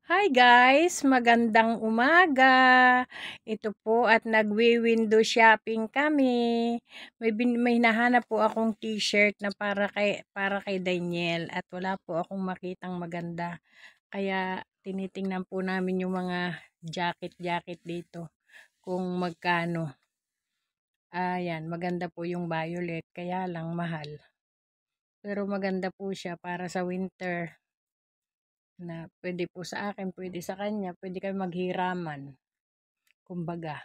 Hi guys, magandang umaga. Ito po at nagwi-window shopping kami. May nahanap po akong t-shirt na para kay Daniel at wala po akong makitang maganda. Kaya tinitingnan po namin yung mga jacket dito kung magkano. Ayan, maganda po yung violet kaya lang mahal. Pero maganda po siya para sa winter. Na pwede po sa akin, pwede sa kanya, pwede kami maghiraman. Kumbaga,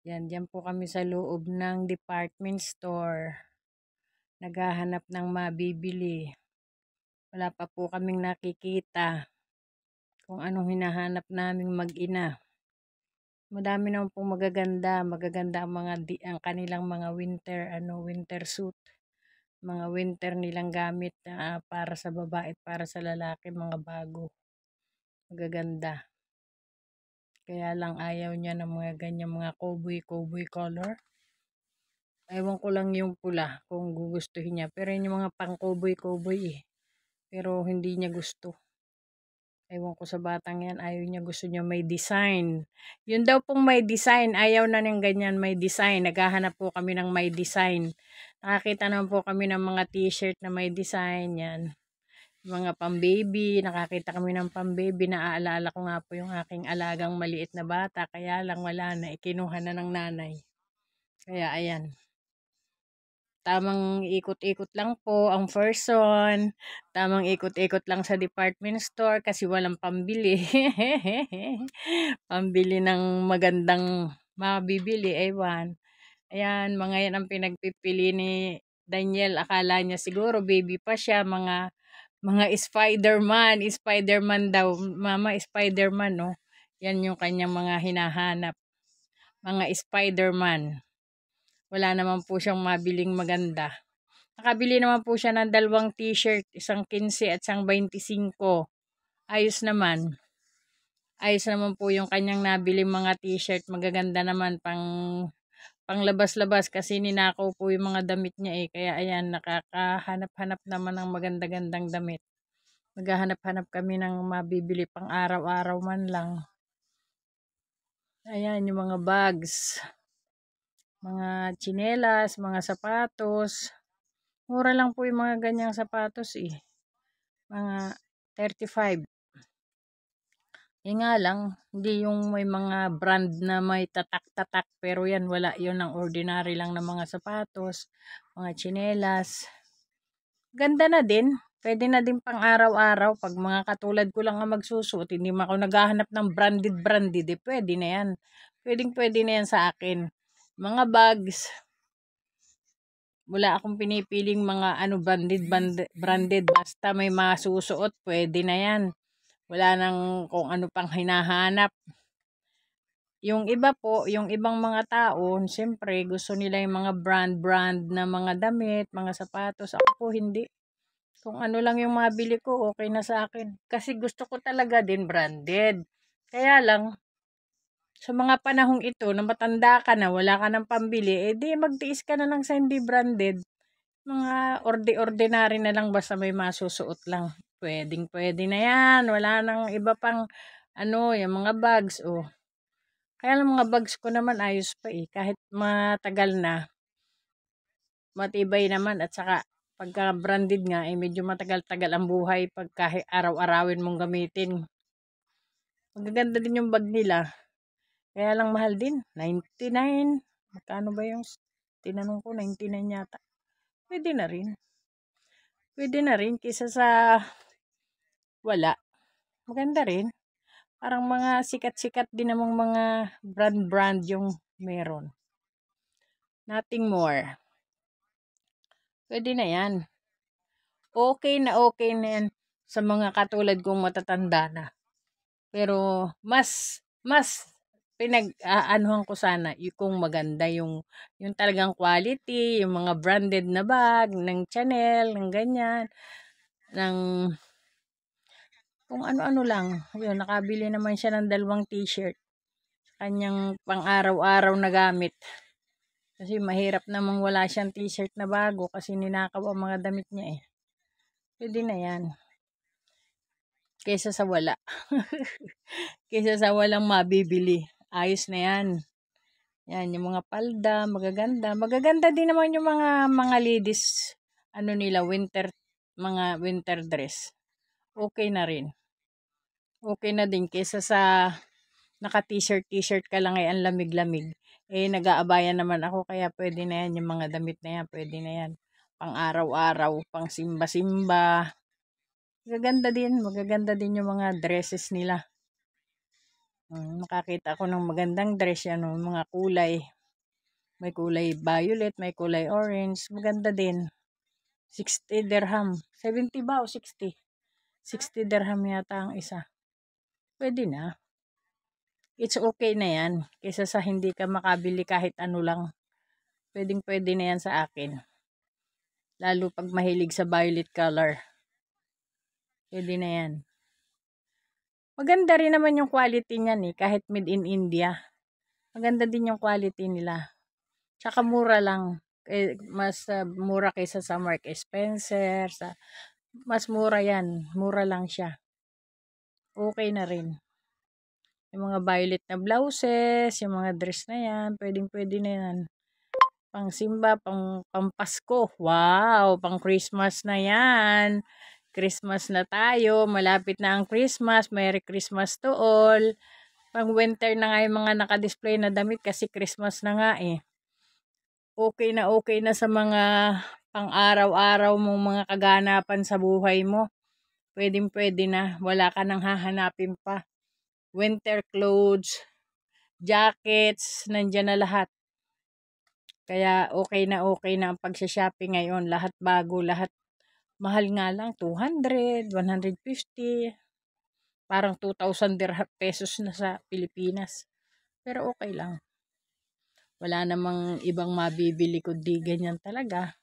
diyan po kami sa loob ng department store. Naghahanap ng mabibili. Wala pa po kaming nakikita kung anong hinahanap naming mag-ina. Madami naman pong magaganda ang kanilang mga winter suit. Mga winter nilang gamit para sa babae at para sa lalaki, mga bago. Magaganda. Kaya lang ayaw niya ng mga ganyan mga cowboy color. Ewan ko lang yung pula kung gugustuhin niya. Pero yun yung mga pang cowboy eh. Pero hindi niya gusto. Ewan ko sa batang yan. Ayaw niya, gusto niya may design. Yun daw pong may design. Ayaw na ng ganyan may design. Naghahanap po kami ng may design. Nakakita naman po kami ng mga t-shirt na may design. Yan. Mga pang-baby. Nakakita kami ng pang-baby. Naaalala ko nga po yung aking alagang maliit na bata. Kaya lang wala na. Ikinuha na ng nanay. Kaya ayan. Tamang ikot-ikot lang po ang person. Tamang ikot-ikot lang sa department store kasi walang pambili. Pambili ng magandang mabibili. Ewan. Ayan, mga yan ang pinagpipili ni Daniel. Akala niya siguro baby pa siya. Mga Spider-Man daw. Mama, Spider-Man, no? Yan yung kanyang mga hinahanap. Mga Spider-Man. Wala naman po siyang mabiling maganda. Nakabili naman po siya ng 2 t-shirt, isang 15 at isang 25. Ayos naman. Ayos naman po yung kanyang nabili mga t-shirt. Magaganda naman panglabas-labas kasi ninakaw po yung mga damit niya eh. Kaya ayan, nakakahanap-hanap naman ng maganda-gandang damit. Maghahanap-hanap kami ng mabibili pang araw-araw man lang. Ayan, yung mga bags. Mga tsinelas, mga sapatos. Mura lang po yung mga ganyang sapatos eh. Mga 35. Nga lang, hindi yung may mga brand na may tatak-tatak. Pero yan, wala. Yun ang ordinary lang na mga sapatos. Mga tsinelas. Ganda na din. Pwede na din pang araw-araw. Pag mga katulad ko lang ang magsusuot, hindi man ako naghahanap ng branded, eh, pwede na yan. Pwede na yan sa akin. Mga bags, wala akong pinipiling mga branded. Basta may masusuot, pwede na yan. Wala nang kung ano pang hinahanap. Yung iba po, yung ibang mga tao, siyempre gusto nila yung mga brand na mga damit, mga sapatos. Ako po hindi. Kung ano lang yung mabili ko, okay na sa akin. Kasi gusto ko talaga din branded. Kaya lang, sa mga panahong ito na matanda ka na, wala ka ng pambili, di magtiis ka na lang sa hindi branded. Mga ordinary na lang basta may masusuot lang. Pwede na yan. Wala nang iba pang yung mga bags. Oh. Kaya lang mga bags ko naman ayos pa eh. Kahit matagal na, matibay naman. At saka pagka branded nga, medyo matagal-tagal ang buhay pag kahit araw-arawin mong gamitin. Magaganda din yung bag nila. Kaya lang mahal din. 99. Magkano ba yung tinanong ko? 99 yata. Pwede na rin. Pwede na rin kisa sa wala. Maganda rin. Parang mga sikat-sikat din namang mga brand yung meron. Nothing more. Pwede na yan. Okay na yan sa mga katulad kong matatanda na. Pero mas pinag-aanuhan ko sana kung maganda yung talagang quality, yung mga branded na bag, ng Chanel, ng ganyan, ng kung ano-ano lang. Yun, nakabili naman siya ng 2 t-shirt. Kanyang pang-araw-araw na gamit. Kasi mahirap namang wala siyang t-shirt na bago kasi ninakaw ang mga damit niya eh. Pwede na yan. kaysa sa wala. Kaysa sa walang mabibili. Ayos na yan. Yan, yung mga palda, magaganda. Magaganda din naman yung mga ladies, ano nila, mga winter dress. Okay na rin. Okay na din kaysa sa naka-t-shirt ka lang ay ang lamig-lamig. Nag-aabayan naman ako kaya pwede na yan, yung mga damit na yan, pwede na yan. Pang araw-araw, pang simba-simba. Magaganda din yung mga dresses nila. Nakakita ako ng magandang dress yan, mga kulay. May kulay violet, may kulay orange. Maganda din. 60 dirham. 70 ba o 60? 60 dirham yata ang isa. Pwede na. It's okay na yan. Kaysa sa hindi ka makabili kahit ano lang. Pwede na yan sa akin. Lalo pag mahilig sa violet color. Pwede na yan. Maganda rin naman yung quality niyan kahit made in India. Maganda din yung quality nila. Tsaka mura lang. Mas mura kaysa sa Mark Spencer. Mas mura yan. Mura lang siya. Okay na rin. Yung mga violet na blouses, yung mga dress na yan, pwede na yan. Pang simba, pang Pasko. Wow, pang Christmas na yan. Christmas na tayo, malapit na ang Christmas. Merry Christmas to all. Pang winter na nga yung mga naka-display na damit kasi Christmas na nga Okay na sa mga pang araw-araw mong mga kaganapan sa buhay mo. Pwede na, wala ka nang hahanapin pa. Winter clothes, jackets, nandyan na lahat. Kaya okay na ang pagsha-shopping ngayon. Lahat bago, lahat mahal nga lang, 200, 150. Parang 2,000 pesos na sa Pilipinas. Pero okay lang. Wala namang ibang mabibili kundi ganyan talaga.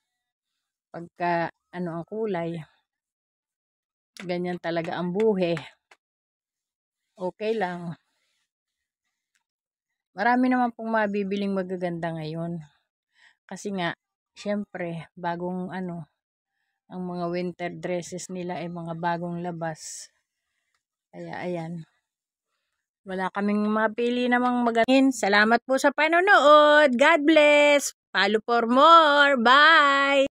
Pagka ano ang kulay, ganyan talaga ang buhay. Okay lang. Marami naman pong mabibiling magaganda ngayon. Kasi nga, syempre, bagong ang mga winter dresses nila ay mga bagong labas. Kaya ayan. Wala kaming mapili namang magandang. Salamat po sa panonood. God bless. Follow for more. Bye!